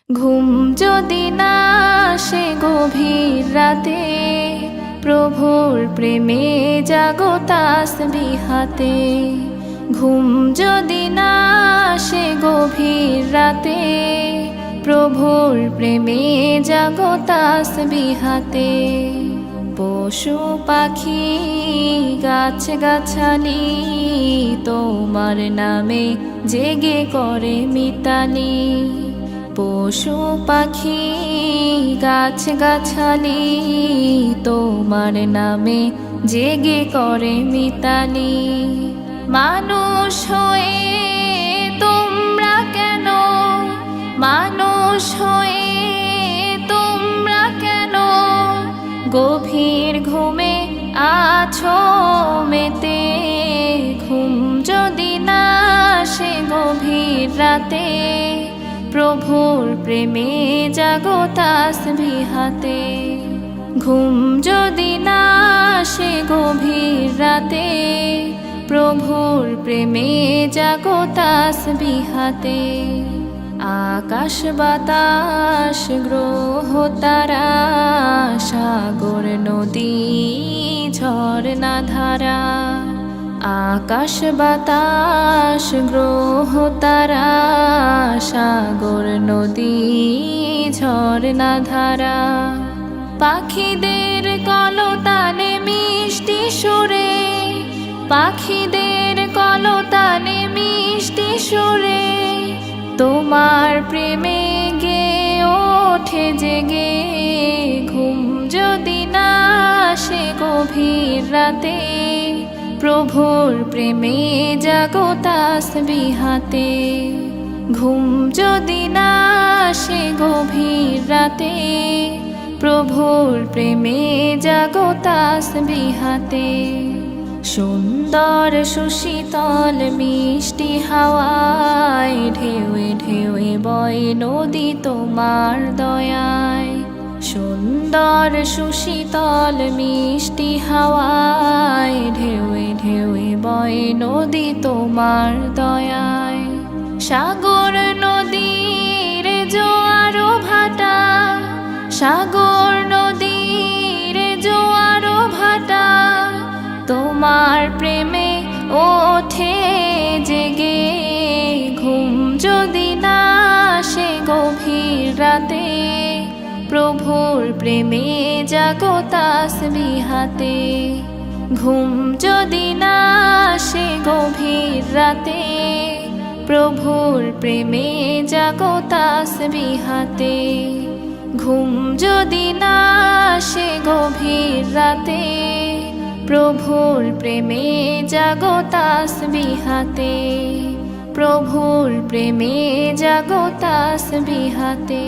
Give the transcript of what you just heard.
ঘুম যদি না আসে গভীর রাতে, প্রভুর প্রেমে জাগো তাসবিহাতে। ঘুম যদি না আসে গভীর রাতে, প্রভুর প্রেমে জাগো তাসবিহাতে। পশু পাখি গাছ গাছালি তোমার নামে জেগে করে মিতালি। পশু পাখি গাছ গাছালি তোমার নামে জেগে করে মিতালি। মানুষ হয়ে তোমরা কেন, মানুষ হয়ে তোমরা কেন গভীর ঘুমে আছো মেতে। ঘুম যদি না আসে গভীর রাতে, প্রভুর প্রেমে জাগো তাসবিহাতে। ঘুম যদি না আসে গভীর রাতে, প্রভুর প্রেমে জাগো তাসবিহাতে। আকাশ বাতাস গ্রহ তারা, সাগর নদী ঝরনা ধারা। আকাশ বাতাস গ্রহ তারা, সাগর নদী ঝরনা ধারা। পাখিদের কলতানে মিষ্টি সুরে, পাখিদের কলতানে মিষ্টি সুরে তোমার প্রেমে গে ওঠে জেগে। ঘুম যদি না আসে গভীর রাতে, প্রভুর প্রেমে জাগো তাসবিহাতে। ঘুম যদি না আসে গভীর রাতে, প্রভুর প্রেমে জাগো তাসবিহাতে। সুন্দর সুশীতল মিষ্টি হাওয়ায় ঢেউয়ে ঢেউয়ে বয় নদী তোমার দয়ায়। সুন্দর সুশীতল মিষ্টি হাওয়ায় ঢেউয়ে ঢেউয়ে বয় নদী তোমার দয়ায়। সাগর নদীর জোয়ার ভাটা, সাগর নদীর জোয়ার ভাটা তোমার প্রেমে ওঠে জেগে। ঘুম যদি না আসে গভীর রাতে, প্রভুর প্রেমে জাগো তাসবিহাতে। ঘুম যদি না আসে গভীর রাতে, প্রভুর প্রেমে জাগো তাসবিহাতে। ঘুম যদি না আসে গভীর রাতে, প্রভুর প্রেমে জাগো তাসবিহাতে। প্রভুর প্রেমে জাগো তাসবিহাতে।